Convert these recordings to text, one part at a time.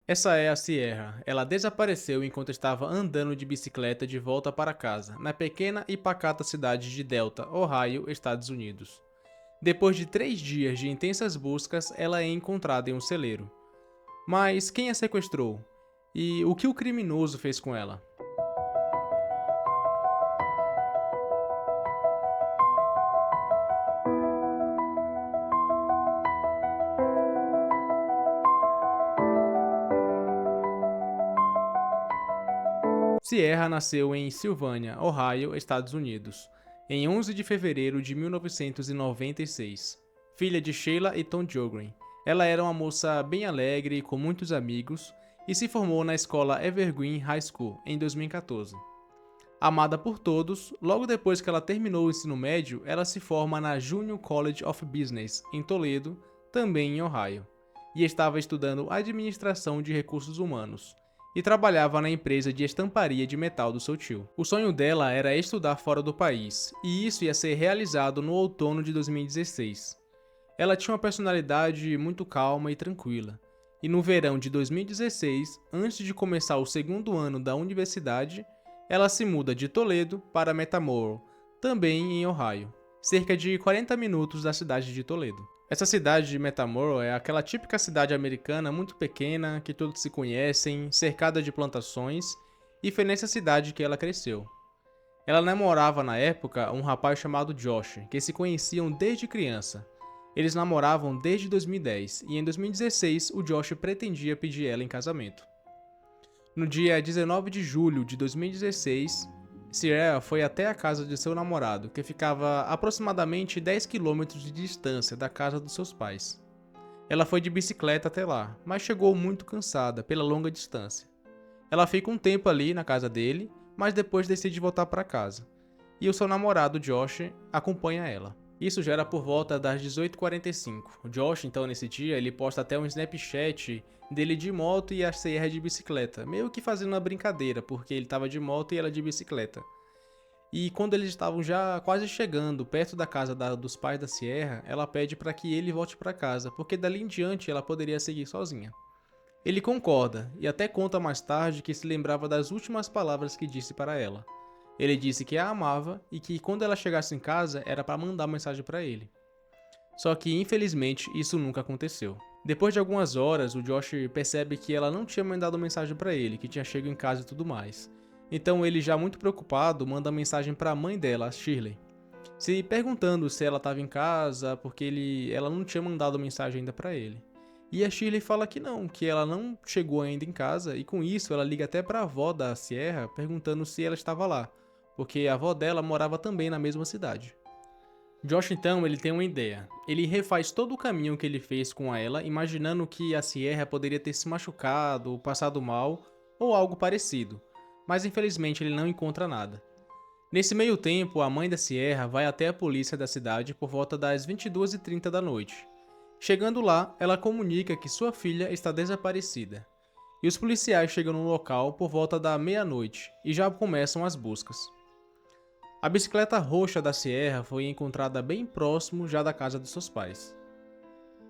Essa é a Sierra. Ela desapareceu enquanto estava andando de bicicleta de volta para casa, na pequena e pacata cidade de Delta, Ohio, Estados Unidos. Depois de 3 dias de intensas buscas, ela é encontrada em um celeiro. Mas quem a sequestrou? E o que o criminoso fez com ela? Sierra nasceu em Sylvania, Ohio, Estados Unidos, em 11 de fevereiro de 1996. Filha de Sheila e Tom Jogren. Ela era uma moça bem alegre, com muitos amigos, e se formou na escola Evergreen High School em 2014. Amada por todos, logo depois que ela terminou o ensino médio, ela se forma na Junior College of Business, em Toledo, também em Ohio, e estava estudando administração de recursos humanos, e trabalhava na empresa de estamparia de metal do seu tio. O sonho dela era estudar fora do país, e isso ia ser realizado no outono de 2016. Ela tinha uma personalidade muito calma e tranquila, e no verão de 2016, antes de começar o segundo ano da universidade, ela se muda de Toledo para Metamouro, também em Ohio, cerca de 40 minutos da cidade de Toledo. Essa cidade de Metamouro é aquela típica cidade americana muito pequena, que todos se conhecem, cercada de plantações, e foi nessa cidade que ela cresceu. Ela namorava na época um rapaz chamado Josh, que se conheciam desde criança. Eles namoravam desde 2010 e em 2016 o Josh pretendia pedir ela em casamento. No dia 19 de julho de 2016, Sierra foi até a casa de seu namorado, que ficava a aproximadamente 10 quilômetros de distância da casa dos seus pais. Ela foi de bicicleta até lá, mas chegou muito cansada pela longa distância. Ela fica um tempo ali na casa dele, mas depois decide voltar para casa. E o seu namorado, Josh, acompanha ela. Isso já era por volta das 18h45. O Josh, então, nesse dia, ele posta até um Snapchat dele de moto e a Sierra de bicicleta, meio que fazendo uma brincadeira, porque ele estava de moto e ela de bicicleta. E quando eles estavam já quase chegando perto da casa dos pais da Sierra, ela pede para que ele volte para casa, porque dali em diante ela poderia seguir sozinha. Ele concorda e até conta mais tarde que se lembrava das últimas palavras que disse para ela. Ele disse que a amava e que quando ela chegasse em casa era para mandar mensagem para ele. Só que infelizmente isso nunca aconteceu. Depois de algumas horas, o Josh percebe que ela não tinha mandado mensagem para ele, que tinha chegado em casa e tudo mais. Então ele, já muito preocupado, manda mensagem para a mãe dela, a Shirley, se perguntando se ela estava em casa, porque ela não tinha mandado mensagem ainda para ele. E a Shirley fala que ela não chegou ainda em casa, e com isso ela liga até para a avó da Sierra perguntando se ela estava lá, porque a avó dela morava também na mesma cidade. Josh então ele tem uma ideia. Ele refaz todo o caminho que ele fez com ela, imaginando que a Sierra poderia ter se machucado, ou passado mal, ou algo parecido. Mas infelizmente ele não encontra nada. Nesse meio tempo, a mãe da Sierra vai até a polícia da cidade por volta das 22h30 da noite. Chegando lá, ela comunica que sua filha está desaparecida. E os policiais chegam no local por volta da meia-noite e já começam as buscas. A bicicleta roxa da Sierra foi encontrada bem próximo já da casa dos seus pais.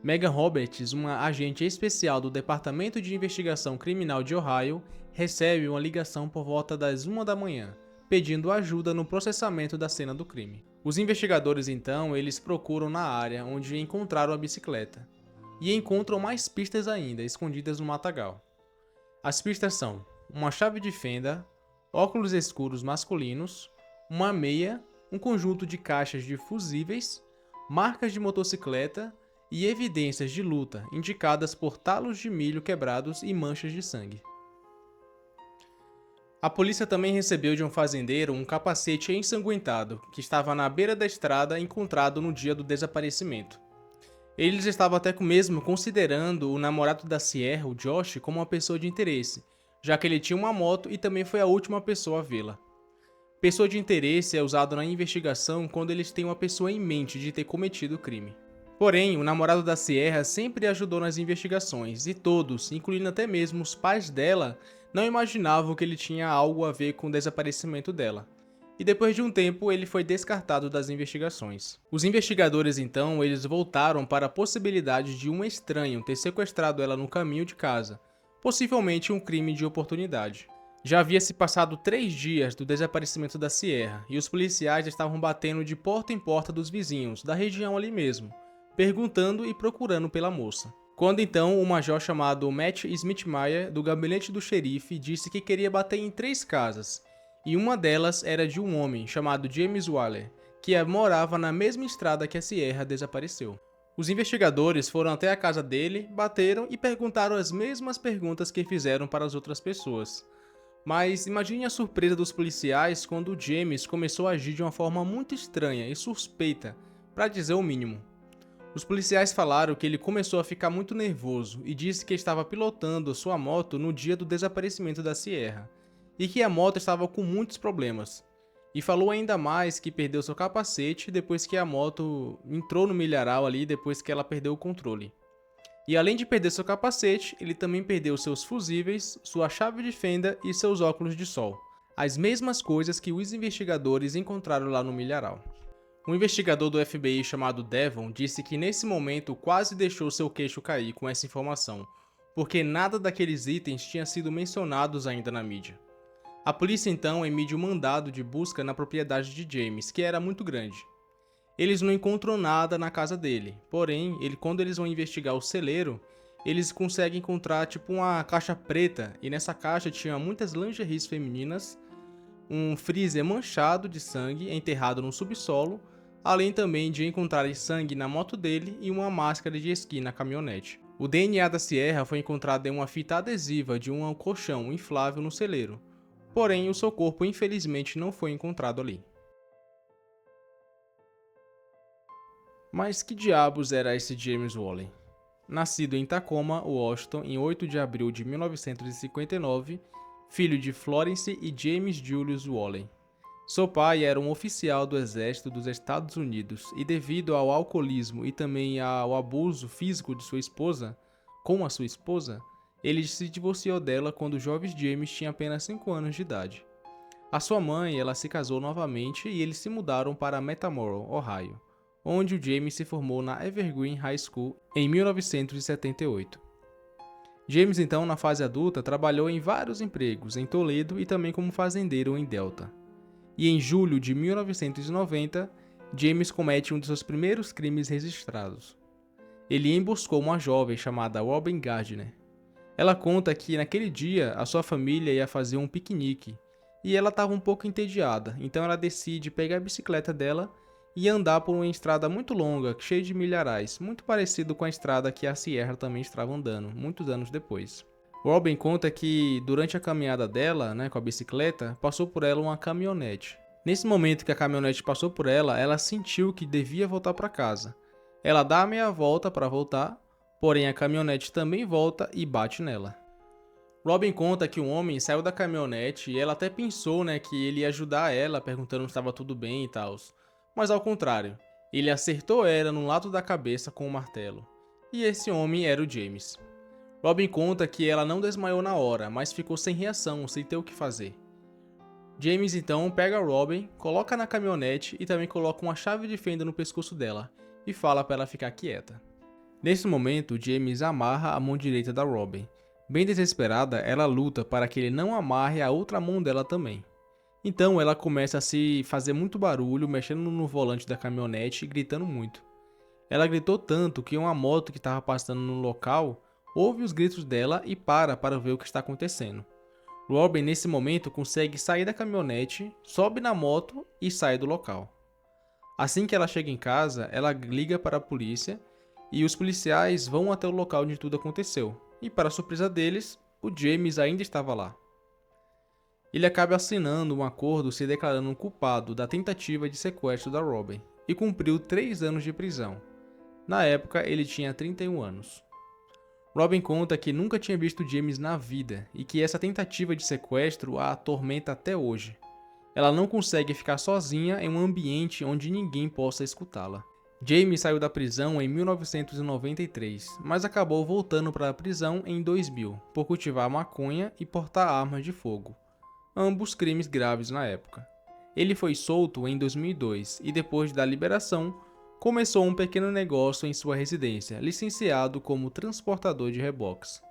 Megan Roberts, uma agente especial do Departamento de Investigação Criminal de Ohio, recebe uma ligação por volta das 1 da manhã, pedindo ajuda no processamento da cena do crime. Os investigadores então, eles procuram na área onde encontraram a bicicleta e encontram mais pistas ainda, escondidas no matagal. As pistas são uma chave de fenda, óculos escuros masculinos, uma meia, um conjunto de caixas de fusíveis, marcas de motocicleta e evidências de luta indicadas por talos de milho quebrados e manchas de sangue. A polícia também recebeu de um fazendeiro um capacete ensanguentado que estava na beira da estrada encontrado no dia do desaparecimento. Eles estavam até mesmo considerando o namorado da Sierra, o Josh, como uma pessoa de interesse, já que ele tinha uma moto e também foi a última pessoa a vê-la. Pessoa de interesse é usado na investigação quando eles têm uma pessoa em mente de ter cometido o crime. Porém, o namorado da Sierra sempre ajudou nas investigações e todos, incluindo até mesmo os pais dela, não imaginavam que ele tinha algo a ver com o desaparecimento dela. E depois de um tempo, ele foi descartado das investigações. Os investigadores então, eles voltaram para a possibilidade de um estranho ter sequestrado ela no caminho de casa, possivelmente um crime de oportunidade. Já havia se passado 3 dias do desaparecimento da Sierra e os policiais estavam batendo de porta em porta dos vizinhos, da região ali mesmo, perguntando e procurando pela moça. Quando então o major chamado Matt Smithmyer, do gabinete do xerife, disse que queria bater em 3 casas, e uma delas era de um homem chamado James Waller, que morava na mesma estrada que a Sierra desapareceu. Os investigadores foram até a casa dele, bateram e perguntaram as mesmas perguntas que fizeram para as outras pessoas. Mas imagine a surpresa dos policiais quando o James começou a agir de uma forma muito estranha e suspeita, para dizer o mínimo. Os policiais falaram que ele começou a ficar muito nervoso e disse que estava pilotando sua moto no dia do desaparecimento da Sierra, e que a moto estava com muitos problemas. E falou ainda mais que perdeu seu capacete depois que a moto entrou no milharal ali depois que ela perdeu o controle. E além de perder seu capacete, ele também perdeu seus fusíveis, sua chave de fenda e seus óculos de sol. As mesmas coisas que os investigadores encontraram lá no milharal. Um investigador do FBI chamado Devon disse que nesse momento quase deixou seu queixo cair com essa informação, porque nada daqueles itens tinha sido mencionados ainda na mídia. A polícia então emite um mandado de busca na propriedade de James, que era muito grande. Eles não encontram nada na casa dele, porém, quando eles vão investigar o celeiro, eles conseguem encontrar tipo uma caixa preta, e nessa caixa tinha muitas lingeries femininas, um freezer manchado de sangue enterrado no subsolo, além também de encontrarem sangue na moto dele e uma máscara de esqui na caminhonete. O DNA da Sierra foi encontrado em uma fita adesiva de um colchão inflável no celeiro, porém o seu corpo infelizmente não foi encontrado ali. Mas que diabos era esse James Waller? Nascido em Tacoma, Washington, em 8 de abril de 1959, filho de Florence e James Julius Waller. Seu pai era um oficial do exército dos Estados Unidos e devido ao alcoolismo e também ao abuso físico de sua esposa, com a sua esposa, ele se divorciou dela quando o jovem James tinha apenas 5 anos de idade. A sua mãe, ela se casou novamente e eles se mudaram para Matamoros, Ohio, onde o James se formou na Evergreen High School em 1978. James então, na fase adulta, trabalhou em vários empregos em Toledo e também como fazendeiro em Delta. E em julho de 1990, James comete um de seus primeiros crimes registrados. Ele emboscou uma jovem chamada Robin Gardner. Ela conta que naquele dia a sua família ia fazer um piquenique e ela estava um pouco entediada, então ela decide pegar a bicicleta dela e andar por uma estrada muito longa, cheia de milharais, muito parecido com a estrada que a Sierra também estava andando, muitos anos depois. Robin conta que durante a caminhada dela, com a bicicleta, passou por ela uma caminhonete. Nesse momento que a caminhonete passou por ela, ela sentiu que devia voltar para casa. Ela dá a meia volta para voltar, porém a caminhonete também volta e bate nela. Robin conta que um homem saiu da caminhonete e ela até pensou que ele ia ajudar ela, perguntando se estava tudo bem e tal. Mas ao contrário, ele acertou ela no lado da cabeça com um martelo. E esse homem era o James. Robin conta que ela não desmaiou na hora, mas ficou sem reação, sem ter o que fazer. James então pega Robin, coloca na caminhonete e também coloca uma chave de fenda no pescoço dela e fala para ela ficar quieta. Nesse momento, James amarra a mão direita da Robin. Bem desesperada, ela luta para que ele não amarre a outra mão dela também. Então ela começa a se fazer muito barulho, mexendo no volante da caminhonete e gritando muito. Ela gritou tanto que uma moto que estava passando no local ouve os gritos dela e para ver o que está acontecendo. Robin nesse momento consegue sair da caminhonete, sobe na moto e sai do local. Assim que ela chega em casa, ela liga para a polícia e os policiais vão até o local onde tudo aconteceu. E para surpresa deles, o James ainda estava lá. Ele acaba assinando um acordo se declarando culpado da tentativa de sequestro da Robin e cumpriu 3 anos de prisão. Na época, ele tinha 31 anos. Robin conta que nunca tinha visto James na vida e que essa tentativa de sequestro a atormenta até hoje. Ela não consegue ficar sozinha em um ambiente onde ninguém possa escutá-la. James saiu da prisão em 1993, mas acabou voltando para a prisão em 2000 por cultivar maconha e portar armas de fogo. Ambos crimes graves na época. Ele foi solto em 2002 e depois da liberação, começou um pequeno negócio em sua residência, licenciado como transportador de reboques.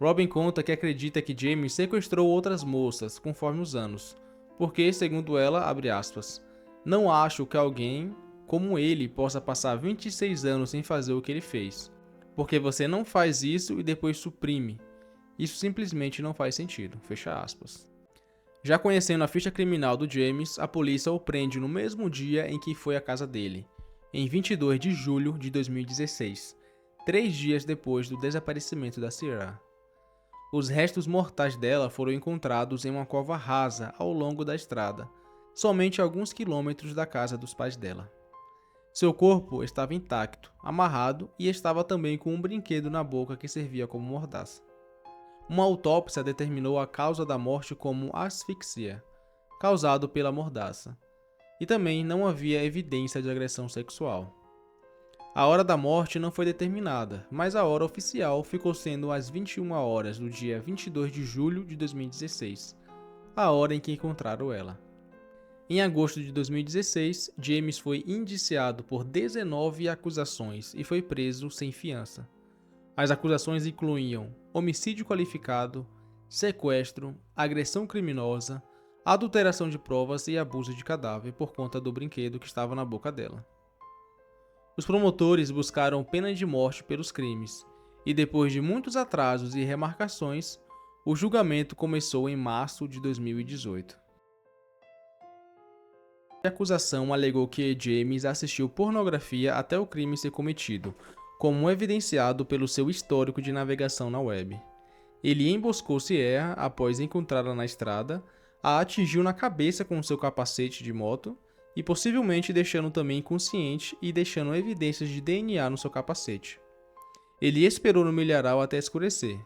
Robin conta que acredita que James sequestrou outras moças conforme os anos, porque, segundo ela, abre aspas, não acho que alguém como ele possa passar 26 anos sem fazer o que ele fez, porque você não faz isso e depois suprime. Isso simplesmente não faz sentido, fecha aspas. Já conhecendo a ficha criminal do James, a polícia o prende no mesmo dia em que foi à casa dele, em 22 de julho de 2016, 3 dias depois do desaparecimento da Sierra. Os restos mortais dela foram encontrados em uma cova rasa ao longo da estrada, somente a alguns quilômetros da casa dos pais dela. Seu corpo estava intacto, amarrado e estava também com um brinquedo na boca que servia como mordaça. Uma autópsia determinou a causa da morte como asfixia, causado pela mordaça, e também não havia evidência de agressão sexual. A hora da morte não foi determinada, mas a hora oficial ficou sendo às 21 horas do dia 22 de julho de 2016, a hora em que encontraram ela. Em agosto de 2016, James foi indiciado por 19 acusações e foi preso sem fiança. As acusações incluíam homicídio qualificado, sequestro, agressão criminosa, adulteração de provas e abuso de cadáver por conta do brinquedo que estava na boca dela. Os promotores buscaram pena de morte pelos crimes, e depois de muitos atrasos e remarcações, o julgamento começou em março de 2018. A acusação alegou que James assistiu pornografia até o crime ser cometido, como evidenciado pelo seu histórico de navegação na web. Ele emboscou Sierra após encontrá-la na estrada, a atingiu na cabeça com seu capacete de moto, e possivelmente deixando também inconsciente e deixando evidências de DNA no seu capacete. Ele esperou no milharal até escurecer.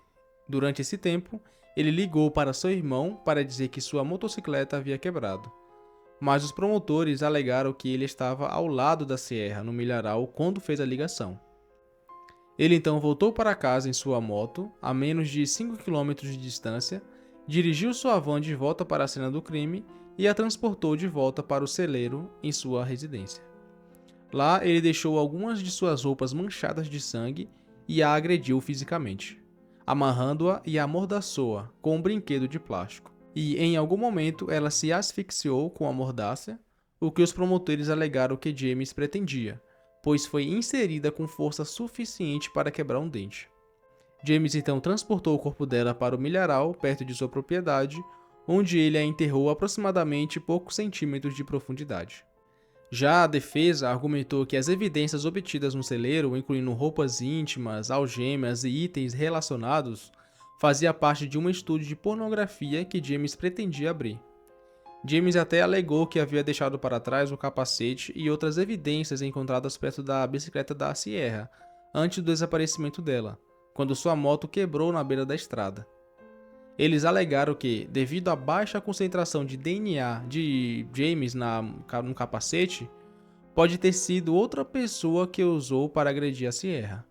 Durante esse tempo, ele ligou para seu irmão para dizer que sua motocicleta havia quebrado. Mas os promotores alegaram que ele estava ao lado da Sierra no milharal quando fez a ligação. Ele então voltou para casa em sua moto, a menos de 5 km de distância, dirigiu sua van de volta para a cena do crime e a transportou de volta para o celeiro em sua residência. Lá, ele deixou algumas de suas roupas manchadas de sangue e a agrediu fisicamente, amarrando-a e amordaçou-a com um brinquedo de plástico. E, em algum momento, ela se asfixiou com a mordaça, o que os promotores alegaram que James pretendia, pois foi inserida com força suficiente para quebrar um dente. James então transportou o corpo dela para o milharal, perto de sua propriedade, onde ele a enterrou a aproximadamente poucos centímetros de profundidade. Já a defesa argumentou que as evidências obtidas no celeiro, incluindo roupas íntimas, algemas e itens relacionados, fazia parte de um estudo de pornografia que James pretendia abrir. James até alegou que havia deixado para trás o capacete e outras evidências encontradas perto da bicicleta da Sierra, antes do desaparecimento dela, quando sua moto quebrou na beira da estrada. Eles alegaram que, devido à baixa concentração de DNA de James no capacete, pode ter sido outra pessoa que usou para agredir a Sierra.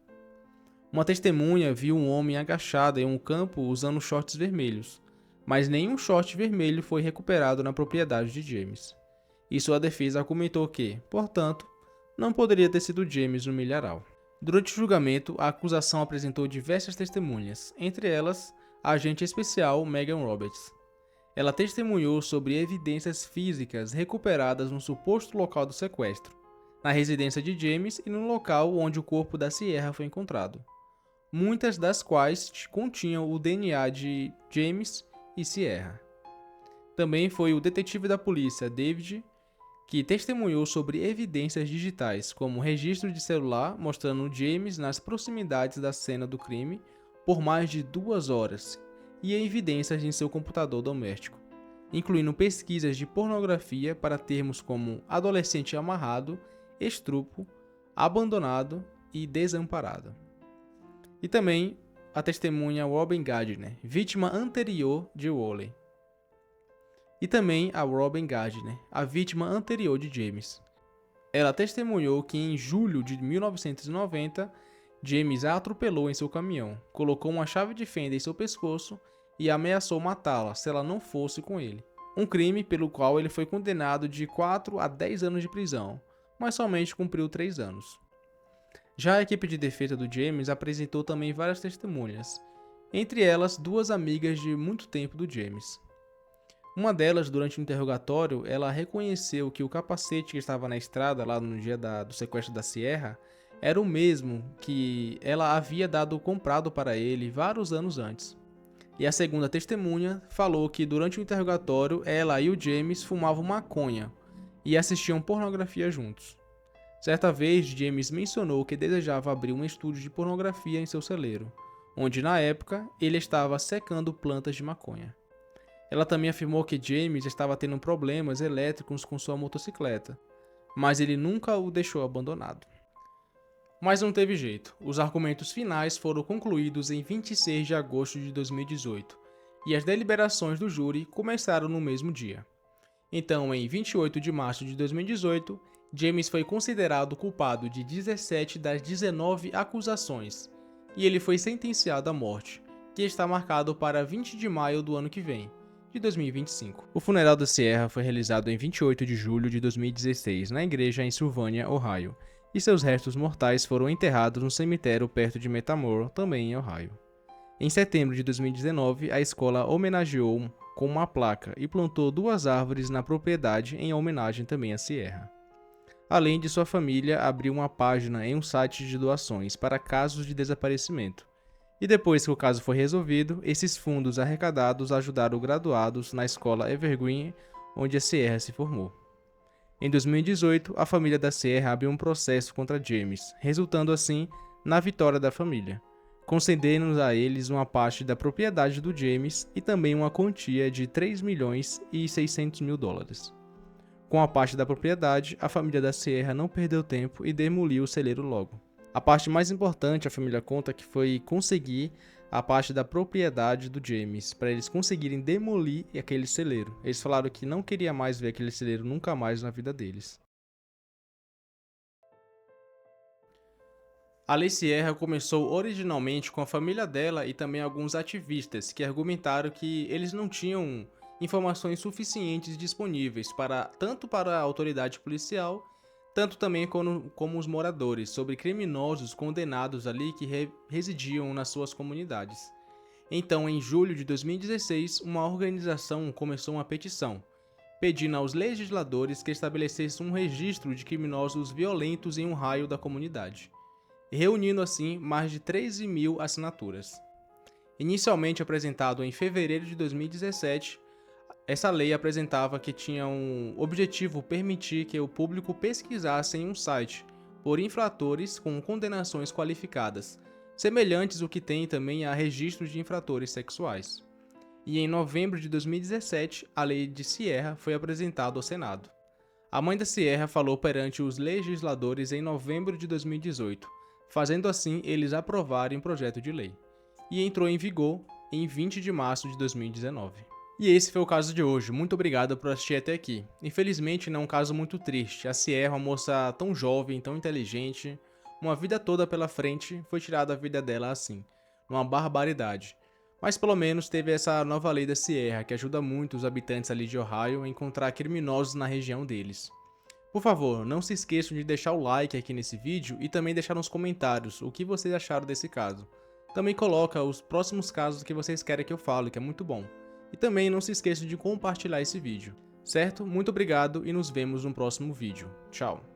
Uma testemunha viu um homem agachado em um campo usando shorts vermelhos, mas nenhum short vermelho foi recuperado na propriedade de James. E sua defesa argumentou que, portanto, não poderia ter sido James no milharal. Durante o julgamento, a acusação apresentou diversas testemunhas, entre elas a agente especial Megan Roberts. Ela testemunhou sobre evidências físicas recuperadas no suposto local do sequestro, na residência de James e no local onde o corpo da Sierra foi encontrado, muitas das quais continham o DNA de James e Sierra. Também foi o detetive da polícia, David, que testemunhou sobre evidências digitais, como registro de celular mostrando James nas proximidades da cena do crime por mais de 2 horas, e evidências em seu computador doméstico, incluindo pesquisas de pornografia para termos como adolescente amarrado, estrupo, abandonado e desamparado. E também a testemunha Robin Gardner, vítima anterior de Woolley. E também a Robin Gardner, a vítima anterior de James. Ela testemunhou que em julho de 1990, James a atropelou em seu caminhão, colocou uma chave de fenda em seu pescoço e ameaçou matá-la se ela não fosse com ele. Um crime pelo qual ele foi condenado de 4 a 10 anos de prisão, mas somente cumpriu 3 anos. Já a equipe de defesa do James apresentou também várias testemunhas, entre elas duas amigas de muito tempo do James. Uma delas, durante o interrogatório, ela reconheceu que o capacete que estava na estrada lá no dia do sequestro da Sierra era o mesmo que ela havia dado comprado para ele vários anos antes. E a segunda testemunha falou que durante o interrogatório ela e o James fumavam maconha e assistiam pornografia juntos. Certa vez, James mencionou que desejava abrir um estúdio de pornografia em seu celeiro, onde na época ele estava secando plantas de maconha. Ela também afirmou que James estava tendo problemas elétricos com sua motocicleta, mas ele nunca o deixou abandonado. Mas não teve jeito. Os argumentos finais foram concluídos em 26 de agosto de 2018 e as deliberações do júri começaram no mesmo dia. Então, em 28 de março de 2018, James foi considerado culpado de 17 das 19 acusações e ele foi sentenciado à morte, que está marcado para 20 de maio do ano que vem, de 2025. O funeral da Sierra foi realizado em 28 de julho de 2016 na igreja em Sylvania, Ohio, e seus restos mortais foram enterrados no cemitério perto de Metamora, também em Ohio. Em setembro de 2019, a escola homenageou com uma placa e plantou 2 árvores na propriedade em homenagem também a Sierra. Além de sua família abrir uma página em um site de doações para casos de desaparecimento. E depois que o caso foi resolvido, esses fundos arrecadados ajudaram graduados na escola Evergreen, onde a Sierra se formou. Em 2018, a família da Sierra abriu um processo contra James, resultando assim na vitória da família, concedendo a eles uma parte da propriedade do James e também uma quantia de 3.600.000 dólares. Com a parte da propriedade, a família da Sierra não perdeu tempo e demoliu o celeiro logo. A parte mais importante, a família conta que foi conseguir a parte da propriedade do James, para eles conseguirem demolir aquele celeiro. Eles falaram que não queria mais ver aquele celeiro nunca mais na vida deles. A Lei Sierra começou originalmente com a família dela e também alguns ativistas que argumentaram que eles não tinham informações suficientes disponíveis tanto para a autoridade policial, tanto também como os moradores, sobre criminosos condenados ali que residiam nas suas comunidades. Então, em julho de 2016, uma organização começou uma petição, pedindo aos legisladores que estabelecessem um registro de criminosos violentos em um raio da comunidade, reunindo assim mais de 13.000 assinaturas. Inicialmente apresentado em fevereiro de 2017, essa lei apresentava que tinha um objetivo permitir que o público pesquisasse em um site por infratores com condenações qualificadas, semelhantes ao que tem também a registros de infratores sexuais. E em novembro de 2017, a lei de Sierra foi apresentada ao Senado. A mãe da Sierra falou perante os legisladores em novembro de 2018, fazendo assim eles aprovarem o projeto de lei, e entrou em vigor em 20 de março de 2019. E esse foi o caso de hoje. Muito obrigado por assistir até aqui. Infelizmente não é um caso muito triste. A Sierra, uma moça tão jovem, tão inteligente, uma vida toda pela frente, foi tirada a vida dela assim. Uma barbaridade. Mas pelo menos teve essa nova lei da Sierra, que ajuda muito os habitantes ali de Ohio a encontrar criminosos na região deles. Por favor, não se esqueçam de deixar o like aqui nesse vídeo e também deixar nos comentários o que vocês acharam desse caso. Também coloca os próximos casos que vocês querem que eu fale, que é muito bom. E também não se esqueça de compartilhar esse vídeo, certo? Muito obrigado e nos vemos no próximo vídeo. Tchau!